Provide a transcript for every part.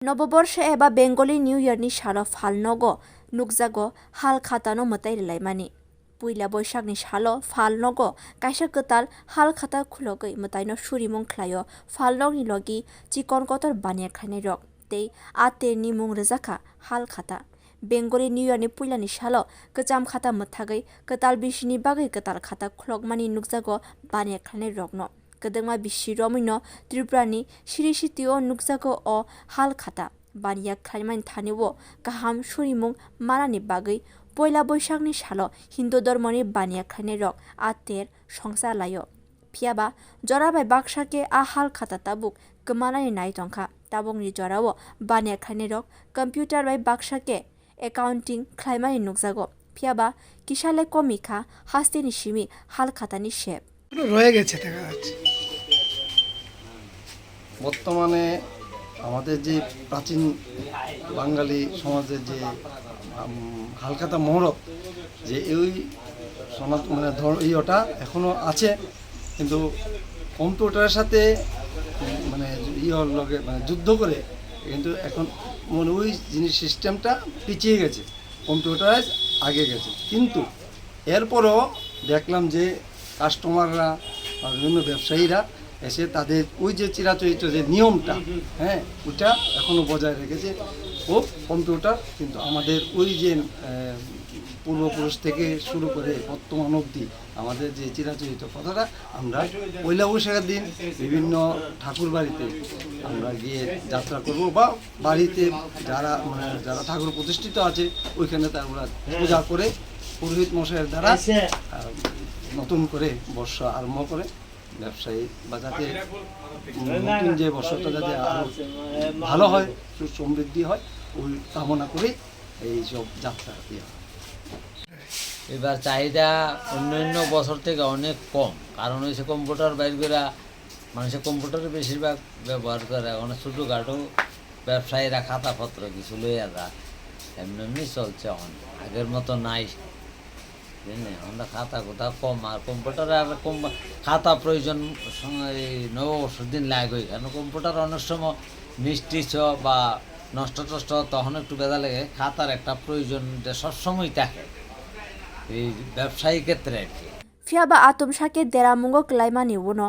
নববর্ষ এবা Bengali new ইয়ারनि सालो फालनगो नुकजागो हाल खातानो मताइ रिलाइमानि पुइला बैसागनि सालो फालनगो काइसा गताल हाल खाता खुलगै मताइनो सुरिमुं ख्लायो फालनगनि लगी चिकन कतर बानिया खानाय रक तै आतेनि मुं रजाखा हाल खाता बेंगली निउ यारनि पुइलानि सालो गजाम खाता मथागै गताल बिसिनि बागै गताल खाता खुलगमानि नुकजागो बानिया खानाय रकनो गदमा बिसि रमिनो त्रिपुरानि सिरिसितिओ नुकजागो अ हाल खाता बानिया खालामनानै थानेवो गाहाम सुरिमुं मानानि बागै पयला बैसागनि सालो हिन्दु धर्मनि बानिया खानाय रक आतेर संसार लायो फियाबा जराबाय बाक्साके आ हाल खाता ताबुक गमानानि नायटंखा ताबुंनि जरावो बानिया खानाय रक कम्पिउटार बाय बाक्साके एकाउन्टिं खालामनानि नुकजागो फियाबा किसाले कमिखा हास्तिनि सिमि हाल खातानि शेप রয়ে গেছে দেখা যাচ্ছে। বর্তমানে আমাদের যে প্রাচীন বাঙালি সমাজের যে হালখাতা মহরত যে এই মানে ওটা এখনও আছে, কিন্তু কম্পিউটারের সাথে মানে লগে মানে যুদ্ধ করে কিন্তু এখন মানে ওই জিনিস সিস্টেমটা পিছিয়ে গেছে, কম্পিউটারাইজ আগে গেছে। কিন্তু এরপরও দেখলাম যে কাস্টমাররা বা বিভিন্ন ব্যবসায়ীরা এসে তাদের ওই যে চিরাচরিত যে নিয়মটা ওইটা এখনও বজায় রেখেছে। ও কম্পিউটার কিন্তু আমাদের ওই যে পূর্বপুরুষ থেকে শুরু করে বর্তমান অবধি আমাদের যে চিরাচরিত কথাটা আমরা পয়লা বৈশাখের দিন বিভিন্ন ঠাকুর বাড়িতে আমরা গিয়ে যাত্রা করব বা বাড়িতে যারা ঠাকুর প্রতিষ্ঠিত আছে ওইখানে তারা পূজা করে পুরোহিত মশাইয়ের দ্বারা নতুন করে বর্ষ আরম্ভ করে ব্যবসায়ী বা যাতে নতুন যে বর্ষটা যাতে আরও ভালো হয়, সমৃদ্ধি হয়, ওই কামনা করে এইসব যাত্রা দেওয়া। এবার চাহিদা অন্যান্য বছর থেকে অনেক কম, কারণ হচ্ছে কম্পিউটার বাইর করে মানুষের কম্পিউটারে বেশিরভাগ ব্যবহার করে। অনেক ছোটোখাটো ব্যবসায়ীরা খাতাপত্র কিছু লইয়া যায়, এমনি চলছে। এখন আগের মতো নাই, আমরা খাতা কোথা কম, আর কম্পিউটারে আর কম খাতা প্রয়োজন নববর্ষের দিন লাগে। কারণ কম্পিউটার অনেক সময় মিষ্টি বা নষ্ট টষ্ট তখন একটু বেদা লাগে, খাতার একটা প্রয়োজন সবসময় থাকে এই ব্যবসায়ী ক্ষেত্রে আর কি। ফিয়াবা আতম সাকে দেরামুঙ্গ ক্লাইমানি উনো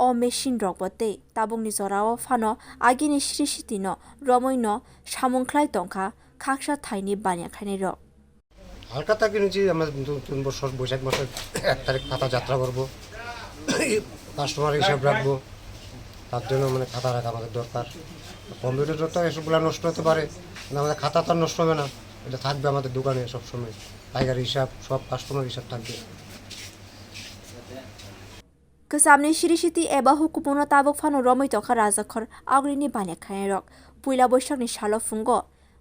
অ মেশিন রকবতে তাবুংনি জরাও ফানো আগিনি সিরিসিতিন রমৈন সামুংখ্লাই টংখা খাকসা থাইনি বানিয়া খাইনি রক হালখাতা কিনেছি আমরা নতুন বছর বৈশাখ মাসের 1 তারিখ খাতা যাত্রা করবো, কাস্টমার হিসাব রাখবো, তার জন্য মানে খাতা রাখা আমাদের দরকার। কম্পিউটার তো এসবগুলো নষ্ট হতে পারে, আমাদের খাতা তো নষ্ট হবে না, এটা থাকবে আমাদের দোকানে সবসময়, পাইকারি হিসাব সব কাস্টমার হিসাব থাকবে। गोसामनि सिरिसिति एबा हुकुमनो ताबुक फानो रमै तखा राजाखर आग्रिनि बानिया खानाय रक पुइला बैसागनि सालो फुंगो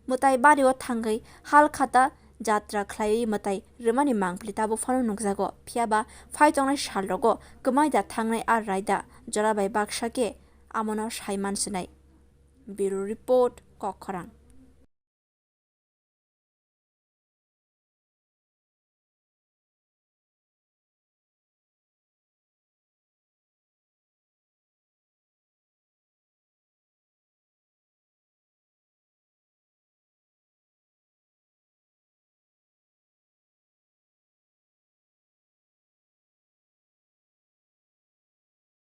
मताइ बारियाव थांगै हाल खाता जात्रा ख्लायै मताइ रमानि मांगप्लि ताबुक फानो नुकजागो फियाबा फाइतंनाय सालरगो गमायदा थांनाय आर रायदा जराबाय बाक्साके आमनो साइमान सिनाय। Bureau report कखरां।